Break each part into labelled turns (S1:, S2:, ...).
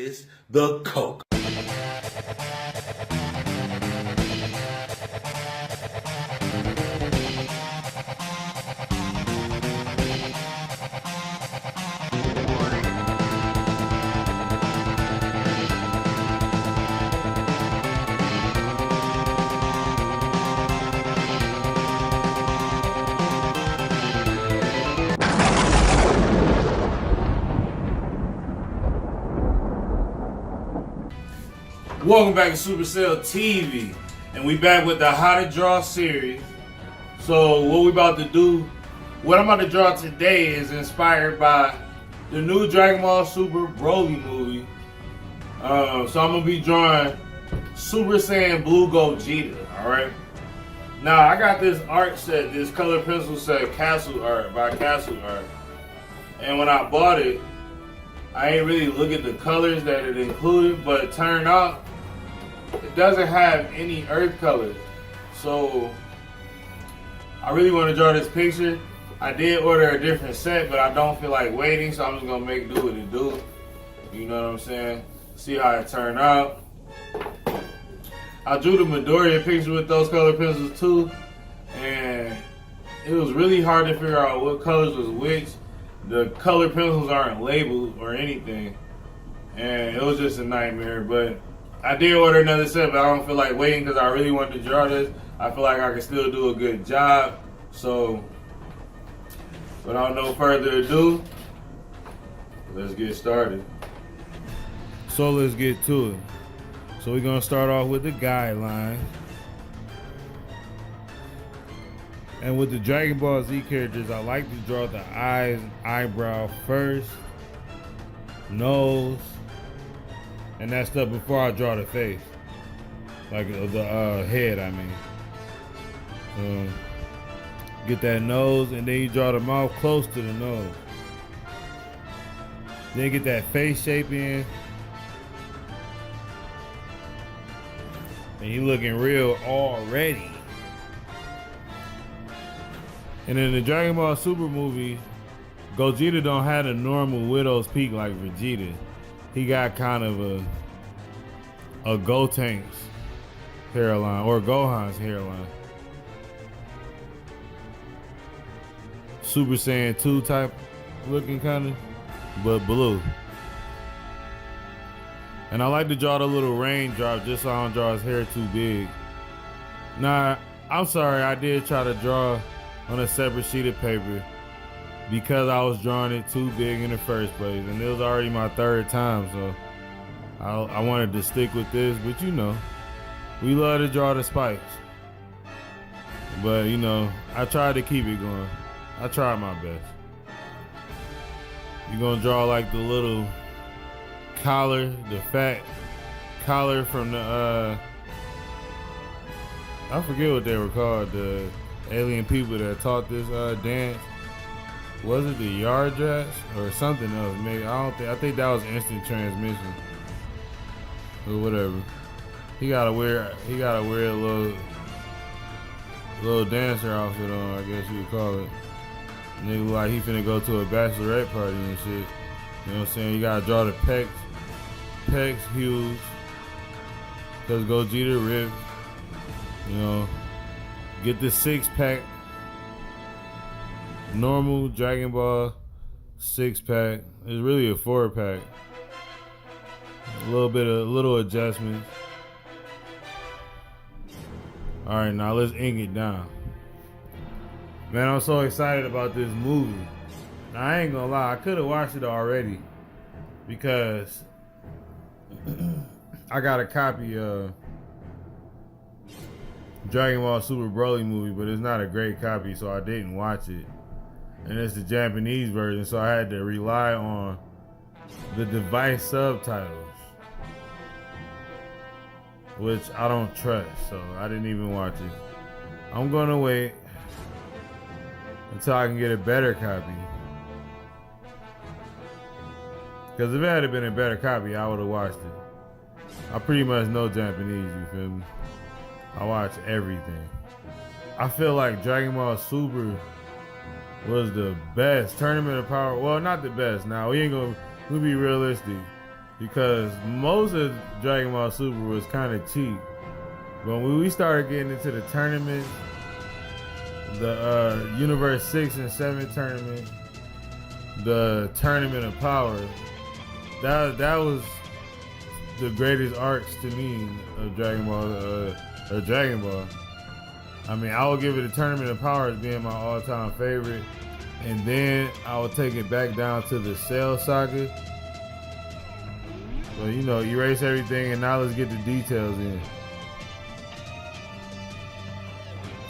S1: is the Coke. Welcome back to Supercell TV, and we back with the How to Draw series. So what I'm about to draw today is inspired by the new Dragon Ball Super Broly movie. So I'm gonna be drawing Super Saiyan Blue Gogeta. All right. Now I got this art set, this color pencil set, Castle Art by Castle Art, and when I bought it, I ain't really look at the colors that it included, but it turned out it doesn't have any earth colors. So I really want to draw this picture. I did order a different set, but I don't feel like waiting, so I'm just gonna make do what it do. You know what I'm saying? See how it turned out. I drew the Midoriya picture with those color pencils too, and it was really hard to figure out what colors was which. The color pencils aren't labeled or anything, and it was just a nightmare. But I did order another set, but I don't feel like waiting because I really want to draw this. I feel like I can still do a good job. So, without no further ado, let's get started. So let's get to it. So we're gonna start off with the guidelines. And with the Dragon Ball Z characters, I like to draw the eyes and eyebrow first, nose, and that stuff before I draw the face, like the head. I mean, get that nose, and then you draw the mouth close to the nose. Then get that face shape in, and you looking real already. And in the Dragon Ball Super movie, Gogeta don't have a normal widow's peak like Vegeta. He got kind of a Gotenks hairline, or Gohan's hairline. Super Saiyan 2 type looking kind of, but blue. And I like to draw the little raindrop just so I don't draw his hair too big. Nah, I'm sorry, I did try to draw on a separate sheet of paper because I was drawing it too big in the first place, and it was already my third time, so I wanted to stick with this. But you know, we love to draw the spikes, but you know, I tried to keep it going. I tried my best. You're gonna draw like the little collar, the fat collar from the I forget what they were called, the alien people that taught this dance. Was it the yard dress or something else? Maybe I think that was instant transmission or whatever. He gotta wear a little dancer outfit on, I guess you would call it. Nigga like he finna go to a bachelorette party and shit. You know what I'm saying? You gotta draw the pecs huge, cause Gogeta ripped. You know, get the 6-pack. Normal Dragon Ball 6-pack. It's really a 4-pack. A little adjustments. All right, now let's ink it down. Man, I'm so excited about this movie. Now, I ain't gonna lie, I could have watched it already because I got a copy of Dragon Ball Super Broly movie, but it's not a great copy, so I didn't watch it. And it's the Japanese version, so I had to rely on the device subtitles, which I don't trust, so I didn't even watch it. I'm gonna wait until I can get a better copy. Because if it had been a better copy, I would have watched it. I pretty much know Japanese, you feel me? I watch everything. I feel like Dragon Ball Super was the best tournament of power. Well, not the best. Now we ain't gonna be realistic. because most of Dragon Ball Super was kind of cheap. But when we started getting into the tournaments, the Universe 6 and 7 tournament, the Tournament of Power, that was the greatest arcs to me of Dragon Ball. I mean, I would give it a Tournament of Power as being my all-time favorite, and then I would take it back down to the Cell Saga. But you know, erase everything, and now let's get the details in.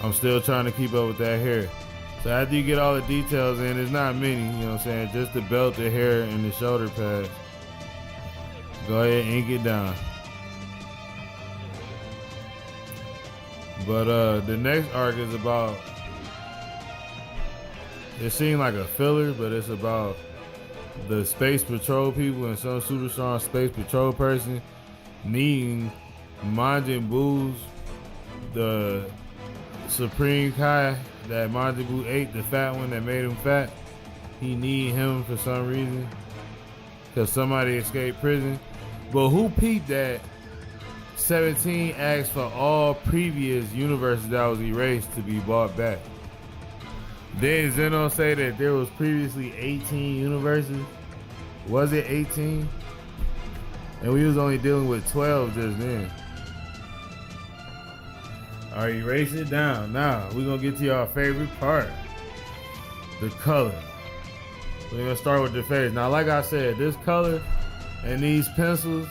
S1: I'm still trying to keep up with that hair. So after you get all the details in, it's not many, you know what I'm saying? Just the belt, the hair, and the shoulder pads. Go ahead and ink it down. But the next arc is about, it seemed like a filler, but it's about the Space Patrol people and some super strong Space Patrol person needing Majin Buu's, the Supreme Kai that Majin Buu ate, the fat one that made him fat. He need him for some reason because somebody escaped prison. But who peeped that 17 asked for all previous universes that was erased to be brought back? Then Zeno say that there was previously 18 universes. Was it 18? And we was only dealing with 12 just then. Alright, erase it down. Now, we're going to get to our favorite part. The color. We're going to start with the face. Now, like I said, this color and these pencils,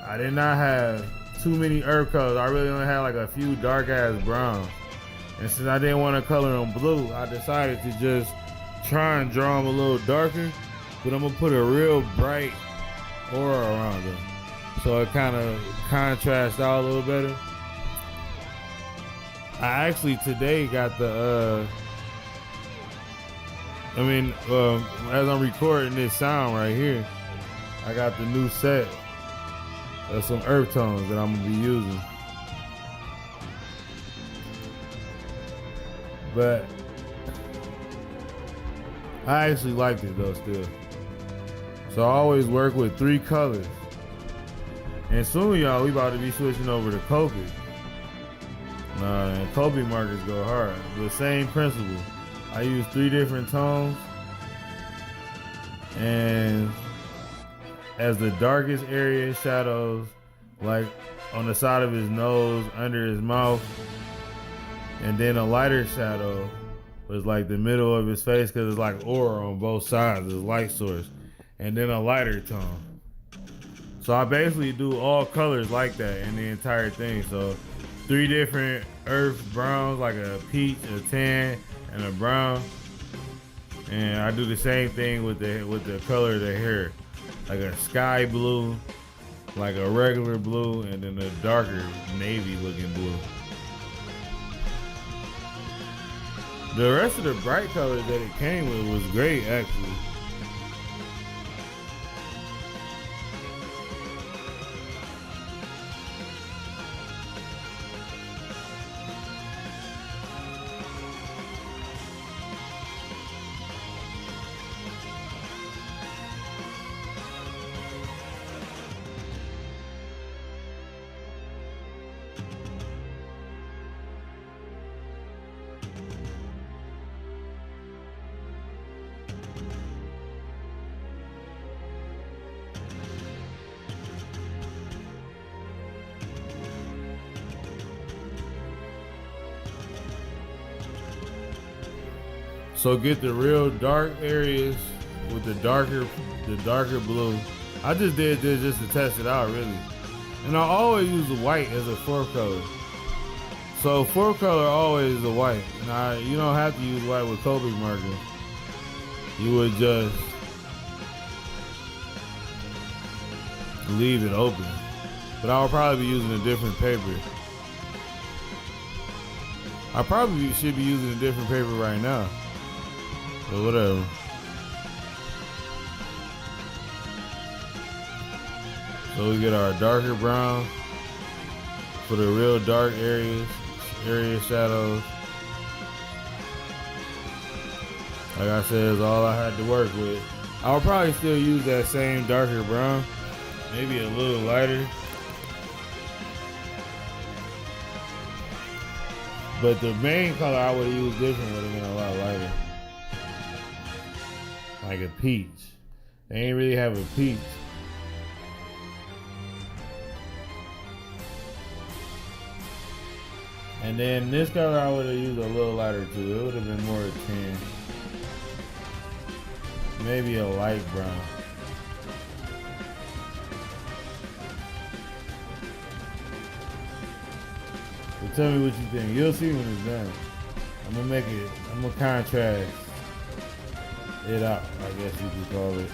S1: I did not have too many earth colors. I really only had like a few dark ass browns. And since I didn't want to color them blue, I decided to just try and draw them a little darker. But I'm going to put a real bright aura around them, so it kind of contrasts out a little better. I actually today got the, as I'm recording this sound right here, I got the new set of some earth tones that I'm going to be using. But I actually like it though still. So I always work with 3 colors. And soon, y'all, we about to be switching over to Copic. And Copic markers go hard. The same principle. I use 3 different tones. And as the darkest area shadows, like on the side of his nose, under his mouth, and then a lighter shadow was like the middle of his face, because it's like aura on both sides, the light source, and then a lighter tone. So I basically do all colors like that in the entire thing. So 3 different earth browns, like a peach, a tan, and a brown. And I do the same thing with the color of the hair, like a sky blue, like a regular blue, and then a darker navy looking blue. The rest of the bright colors that it came with was great, actually. So get the real dark areas with the darker blue. I just did this just to test it out, really. And I always use the white as a 4th color. So 4th color always the white. Now you don't have to use white with Copic marker. You would just leave it open. But I would probably be using a different paper. I probably should be using a different paper right now. But whatever. So we get our darker brown for the real dark area shadows. Like I said, is all I had to work with. I would probably still use that same darker brown, Maybe a little lighter. But the main color I would have used different would have been a lot lighter. Like a peach. They ain't really have a peach. And then this color I would have used a little lighter too. It would have been more tan. Maybe a light brown. But tell me what you think. You'll see when it's done. I'm gonna contrast it out, I guess you could call it.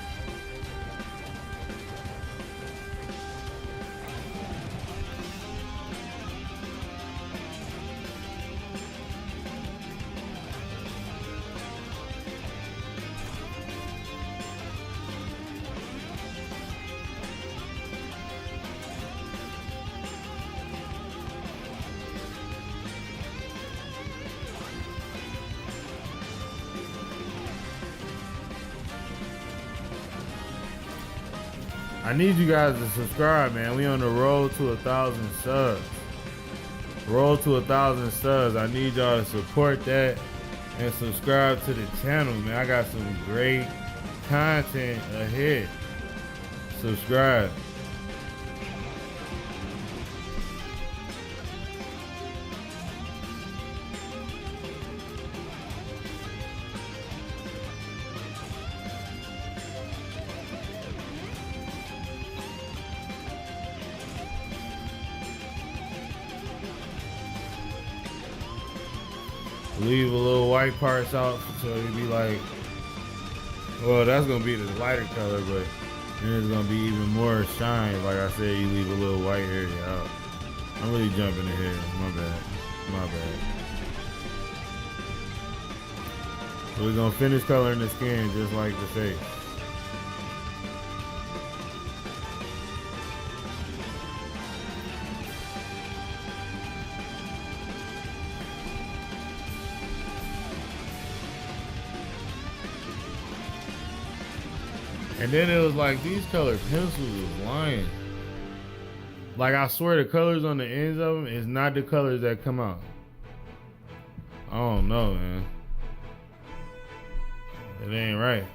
S1: I need you guys to subscribe, man. We on the road to 1,000 subs. Road to 1,000 subs. I need y'all to support that and subscribe to the channel, man. I got some great content ahead. Subscribe. Leave a little white parts out so it'd be like, well, that's gonna be the lighter color, but then it's gonna be even more shine. Like I said, you leave a little white area out. I'm really jumping ahead. My bad. My bad. So we're gonna finish coloring the skin just like the face. And then it was like these colored pencils was lying. Like I swear the colors on the ends of them is not the colors that come out. I don't know, man. It ain't right.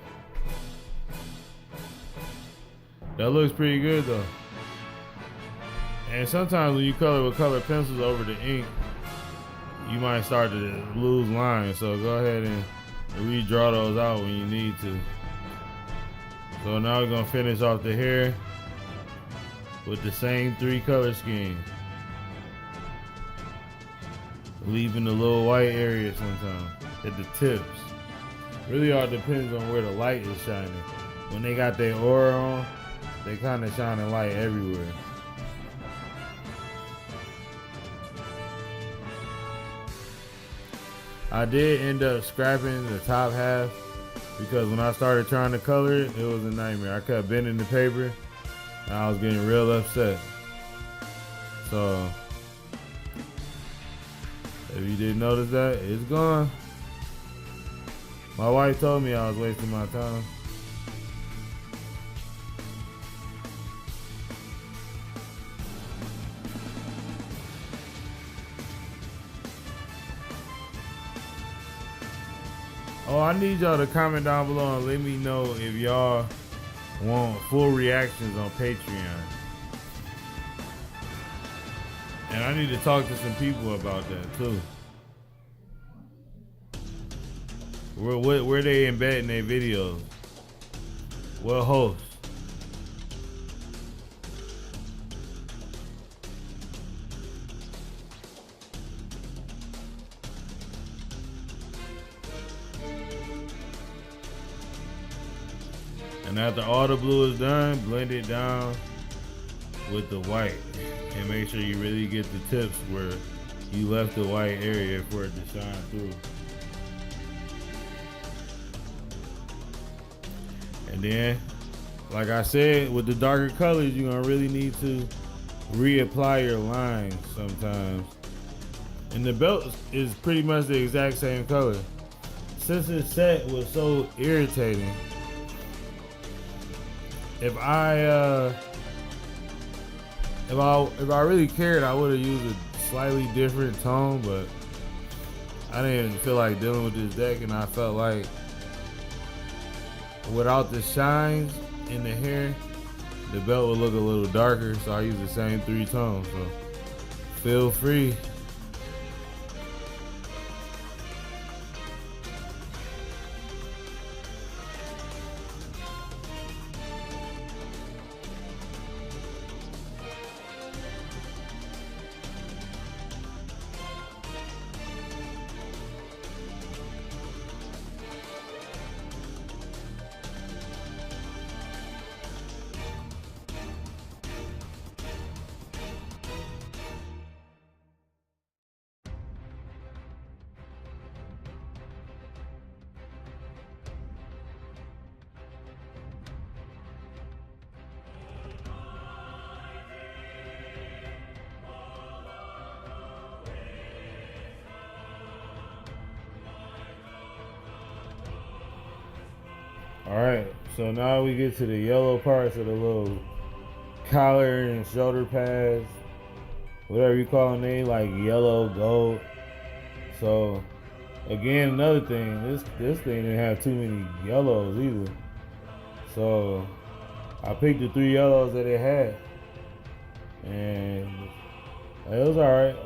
S1: That looks pretty good though. And sometimes when you color with colored pencils over the ink, you might start to lose lines. So go ahead and redraw those out when you need to. So now we're gonna finish off the hair with the same 3 color scheme. Leaving the little white area sometimes at the tips. Really all depends on where the light is shining. When they got their aura on, they kind of shining light everywhere. I did end up scrapping the top half because when I started trying to color it, it was a nightmare. I kept bending the paper and I was getting real upset. So if you didn't notice that, it's gone. My wife told me I was wasting my time. Oh, I need y'all to comment down below and let me know if y'all want full reactions on Patreon. And I need to talk to some people about that too. Where they embedding their videos? What host? And after all the blue is done, blend it down with the white. And make sure you really get the tips where you left the white area for it to shine through. And then, like I said, with the darker colors, you're gonna really need to reapply your lines sometimes. And the belt is pretty much the exact same color. Since this set was so irritating, if I If I really cared, I would have used a slightly different tone, but I didn't feel like dealing with this deck, and I felt like without the shines in the hair, the belt would look a little darker, so I use the same 3 tones. So feel free. Alright, so now we get to the yellow parts of the little collar and shoulder pads, whatever you call them, they like yellow, gold. So again, another thing, this thing didn't have too many yellows either. So I picked the 3 yellows that it had, and it was alright.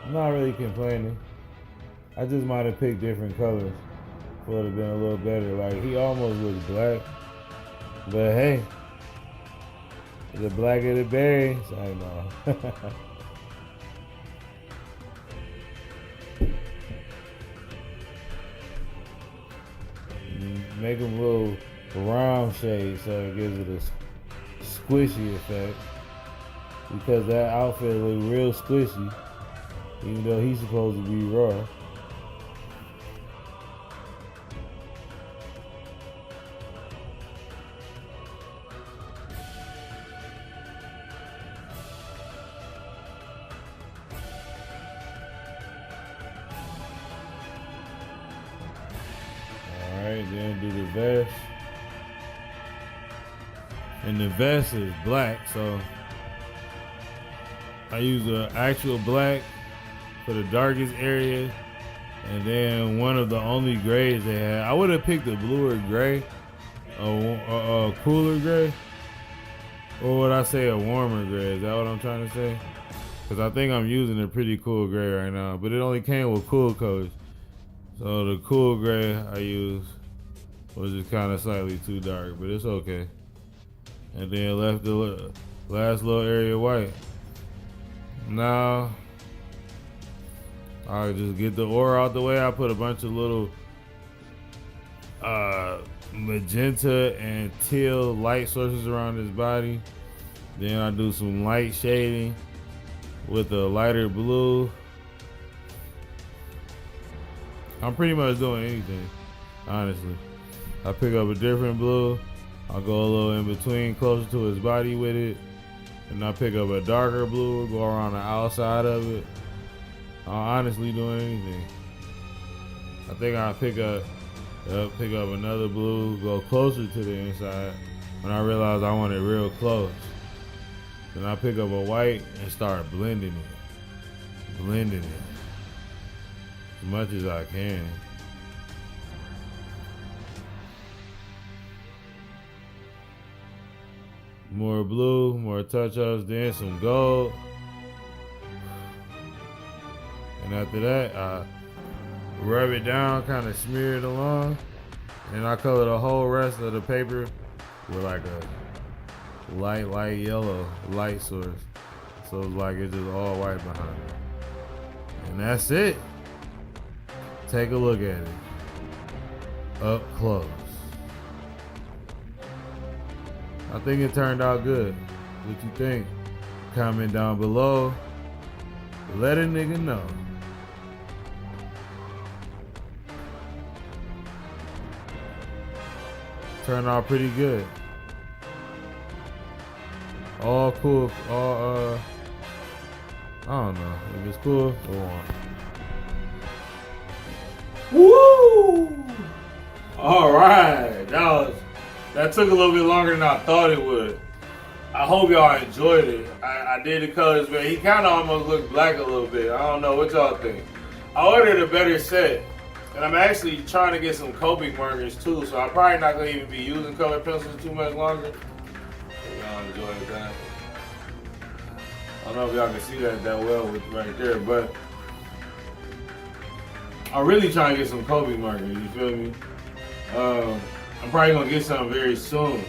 S1: I'm not really complaining. I just might have picked different colors. Would have been a little better. Like, he almost looks black, but hey, the black of the berry. So I know. Make them a little round shade so it gives it a squishy effect. Because that outfit look real squishy, even though he's supposed to be raw. Then do the vest, and the vest is black, so I use the actual black for the darkest area, and then one of the only grays they had. I would have picked a bluer gray, a cooler gray, or would I say a warmer gray? Is that what I'm trying to say? Because I think I'm using a pretty cool gray right now, but it only came with cool colors. So the cool gray I use was just kind of slightly too dark, but it's okay. And then left the last little area white. Now I'll just get the aura out the way. I put a bunch of little magenta and teal light sources around his body. Then I do some light shading with a lighter blue. I'm pretty much doing anything, honestly. I pick up a different blue. I'll go a little in between, closer to his body with it. And I pick up a darker blue, go around the outside of it. I'm honestly doing anything. I think I'll pick up another blue, go closer to the inside. When I realize I want it real close. Then I pick up a white and start blending it. Blending it. As much as I can. More blue, more touch-ups, then some gold. And after that, I rub it down, kind of smear it along. And I color the whole rest of the paper with like a light yellow light source. So it's like it's just all white behind it. And that's it. Take a look at it. Up close. I think it turned out good. What you think? Comment down below. Let a nigga know. Turned out pretty good. All cool. All I don't know. If it's cool, go on.
S2: Woo! All right, that
S1: That took a little bit longer than I thought it would. I hope y'all enjoyed it. I did the colors, but he kind of almost looked black a little bit. I don't know what y'all think. I ordered a better set, and I'm actually trying to get some Copic markers too, so I'm probably not going to even be using color pencils too much longer. Y'all enjoyed that. I don't know if y'all can see that well right there, but I'm really trying to get some Copic markers, you feel me? I'm probably going to get some very soon.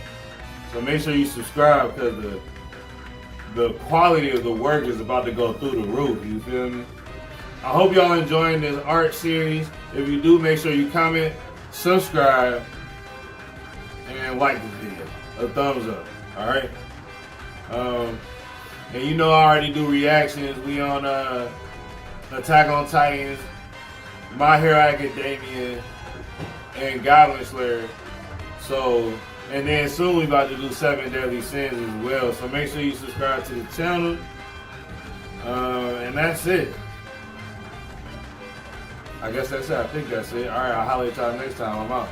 S1: So make sure you subscribe because the quality of the work is about to go through the roof, you feel me? I hope y'all enjoying this art series. If you do, make sure you comment, subscribe, and like the video. A thumbs up, alright? And you know I already do reactions. We on Attack on Titans, My Hero Academia, and Goblin Slayer. So, and then soon we about to do 7 Deadly Sins as well. So make sure you subscribe to the channel. And that's it. I guess that's it. I think that's it. Alright, I'll holler at y'all next time. I'm out.